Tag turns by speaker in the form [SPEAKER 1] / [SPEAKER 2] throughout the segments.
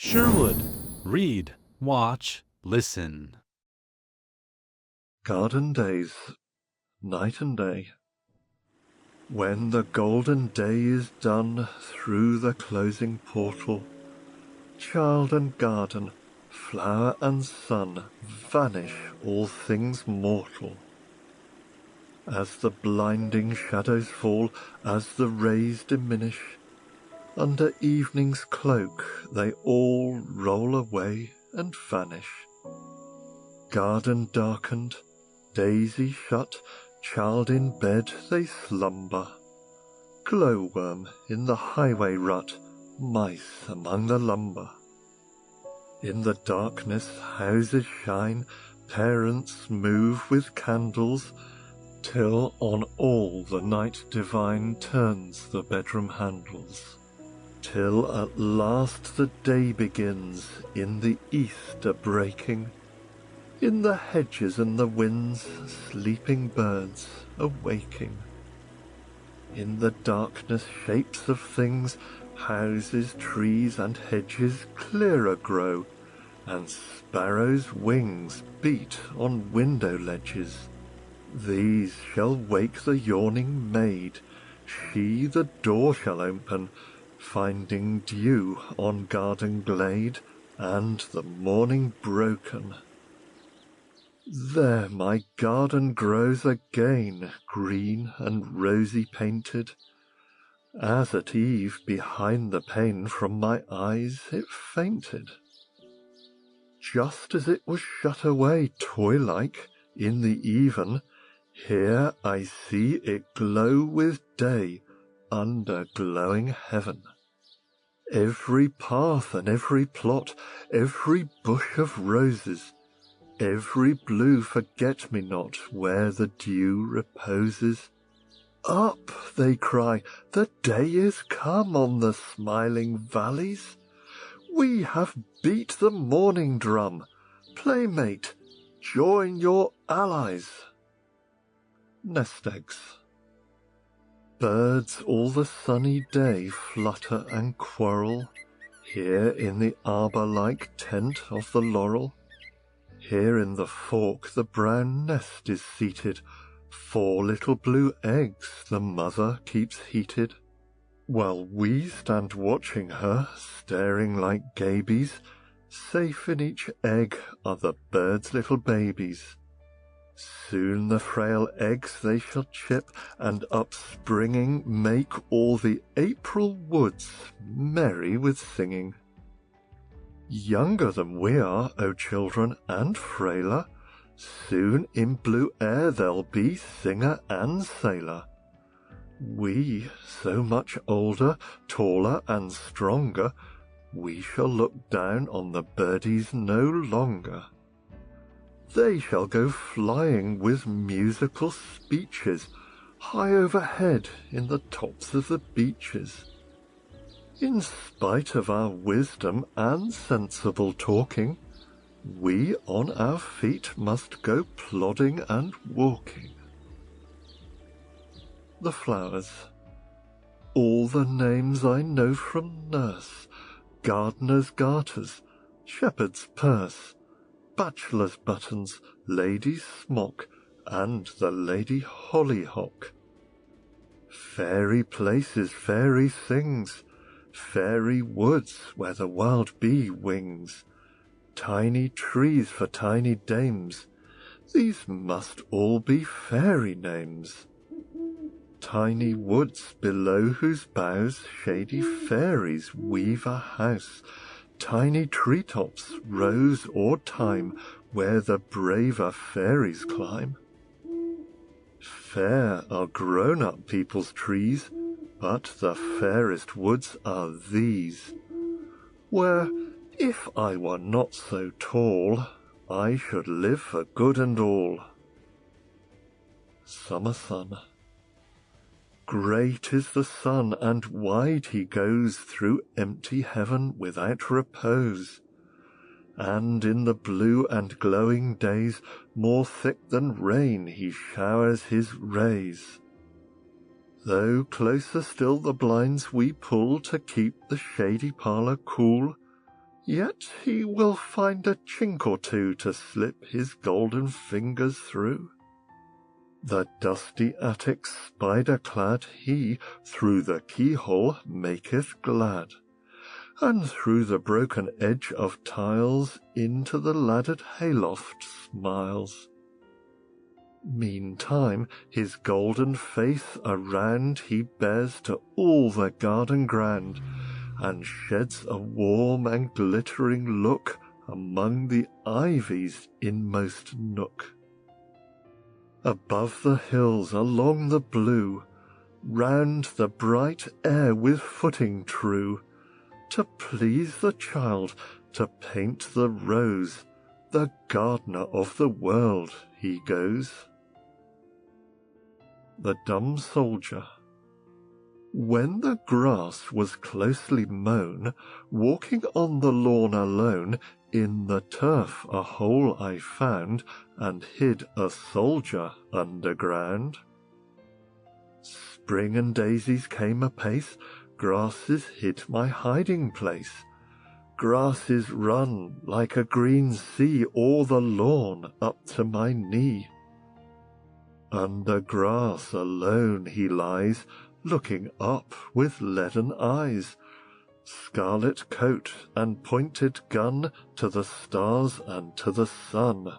[SPEAKER 1] Sherwood. Read, watch, listen.
[SPEAKER 2] Garden days, night and day. When the golden day is done through the closing portal, child and garden, flower and sun, vanish all things mortal. As the blinding shadows fall, as the rays diminish, under evening's cloak they all roll away and vanish. Garden darkened, daisy shut, child in bed they slumber. Glowworm in the highway rut, mice among the lumber. In the darkness houses shine, parents move with candles, till on all the night divine turns the bedroom handles. Till at last the day begins, in the east a-breaking, in the hedges and the winds, sleeping birds awaking. In the darkness shapes of things, houses, trees and hedges clearer grow, and sparrows' wings beat on window ledges. These shall wake the yawning maid, she the door shall open, finding dew on garden glade, and the morning broken. There my garden grows again, green and rosy painted, as at eve behind the pane from my eyes it fainted. Just as it was shut away toy-like in the even, here I see it glow with day under glowing heaven. Every path and every plot, every bush of roses, every blue forget-me-not where the dew reposes. Up, they cry, the day is come on the smiling valleys. We have beat the morning drum. Playmate, join your allies. Nest eggs. Birds all the sunny day flutter and quarrel, here in the arbour-like tent of the laurel. Here in the fork the brown nest is seated, 4 little blue eggs the mother keeps heated. While we stand watching her, staring like gabies, safe in each egg are the bird's little babies. Soon the frail eggs they shall chip, and upspringing make all the April woods merry with singing. Younger than we are, O children, and frailer, soon in blue air they'll be singer and sailor. We, so much older, taller and stronger, we shall look down on the birdies no longer. They shall go flying with musical speeches, high overhead in the tops of the beeches. In spite of our wisdom and sensible talking, we on our feet must go plodding and walking. The flowers. All the names I know from nurse, gardener's garters, shepherd's purse, bachelor's buttons, lady's smock, and the lady hollyhock. Fairy places, fairy things, fairy woods where the wild bee wings, tiny trees for tiny dames, these must all be fairy names. Tiny woods below whose boughs shady fairies weave a house, tiny treetops, rose or thyme, where the braver fairies climb. Fair are grown-up people's trees, but the fairest woods are these, where, if I were not so tall, I should live for good and all. Summer sun. Great is the sun, and wide he goes through empty heaven without repose, and in the blue and glowing days more thick than rain he showers his rays. Though closer still the blinds we pull to keep the shady parlour cool, yet he will find a chink or two to slip his golden fingers through. The dusty attic spider-clad he through the keyhole maketh glad, and through the broken edge of tiles into the laddered hayloft smiles. Meantime his golden face around he bears to all the garden grand, and sheds a warm and glittering look among the ivy's inmost nook. Above the hills along the blue, round the bright air with footing true, to please the child, to paint the rose, the gardener of the world he goes. The Dumb Soldier. When the grass was closely mown, walking on the lawn alone, in the turf a hole I found, and hid a soldier underground. Spring and daisies came apace, grasses hid my hiding place. Grasses run like a green sea o'er the lawn up to my knee. Under grass alone he lies, looking up with leaden eyes, scarlet coat and pointed gun to the stars and to the sun.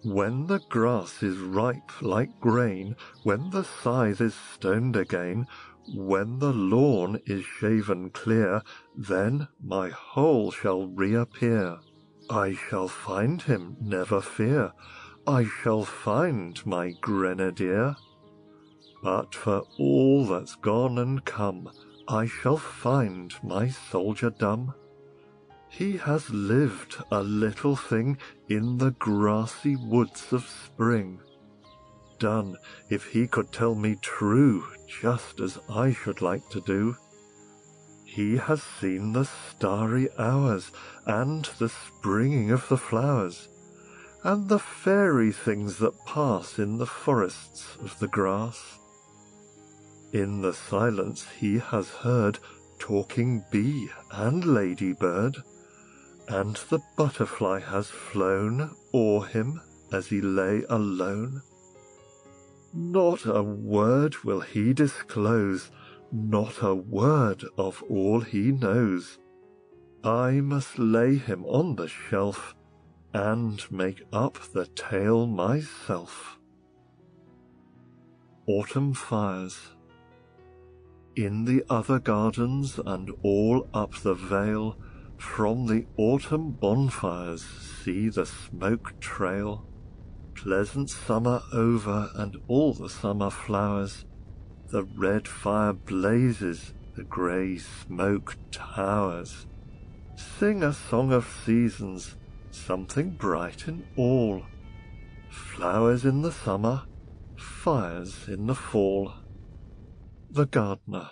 [SPEAKER 2] When the grass is ripe like grain, when the scythe is stoned again, when the lawn is shaven clear, then my whole shall reappear. I shall find him, never fear, I shall find my grenadier. But for all that's gone and come, I shall find my soldier dumb. He has lived, a little thing, in the grassy woods of spring. Done, if he could tell me true, just as I should like to do. He has seen the starry hours, and the springing of the flowers, and the fairy things that pass in the forests of the grass. In the silence he has heard talking bee and ladybird, and the butterfly has flown o'er him as he lay alone. Not a word will he disclose, not a word of all he knows. I must lay him on the shelf, and make up the tale myself. Autumn Fires. In the other gardens and all up the vale, from the autumn bonfires see the smoke trail. Pleasant summer over and all the summer flowers, the red fire blazes, the grey smoke towers. Sing a song of seasons, something bright in all. Flowers in the summer, fires in the fall. The Gardener.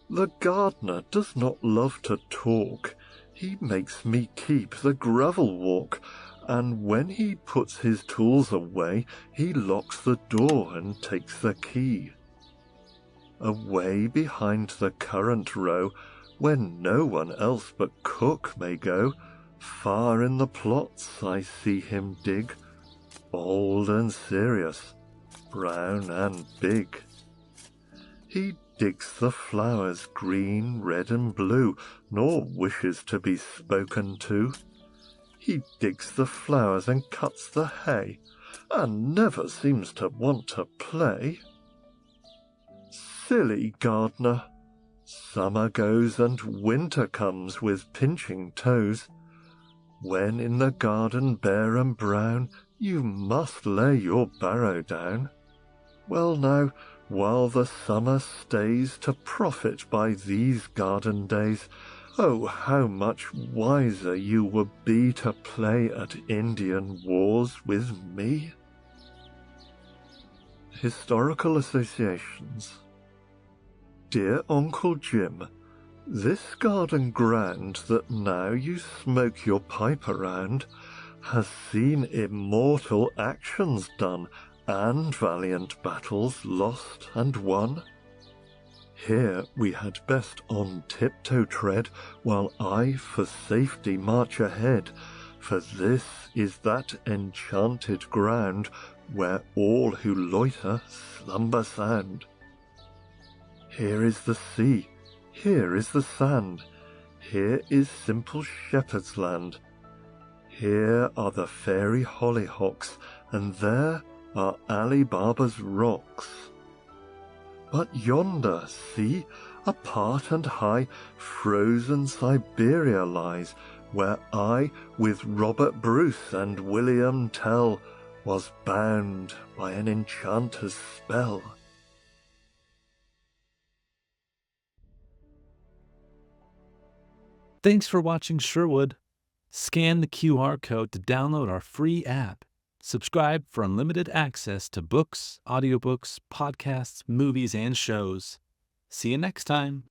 [SPEAKER 2] The gardener does not love to talk, he makes me keep the gravel walk, and when he puts his tools away, he locks the door and takes the key. Away behind the currant row, where no one else but cook may go, far in the plots I see him dig, old and serious, brown and big. He digs the flowers green, red and blue, nor wishes to be spoken to. He digs the flowers and cuts the hay, and never seems to want to play. Silly gardener! Summer goes and winter comes with pinching toes. When in the garden bare and brown, you must lay your barrow down. Well now, while the summer stays to profit by these garden days, oh, how much wiser you would be to play at Indian wars with me. Historical associations. Dear Uncle Jim, this garden grand that now you smoke your pipe around has seen immortal actions done and valiant battles lost and won. Here we had best on tiptoe tread, while I for safety march ahead, for this is that enchanted ground where all who loiter slumber sound. Here is the sea, here is the sand, here is simple shepherd's land. Here are the fairy hollyhocks, and there are Ali Baba's rocks. But yonder, see, apart and high, frozen Siberia lies, where I, with Robert Bruce and William Tell, was bound by an enchanter's spell.
[SPEAKER 1] Thanks for watching Sherwood. Scan the QR code to download our free app. Subscribe for unlimited access to books, audiobooks, podcasts, movies, and shows. See you next time.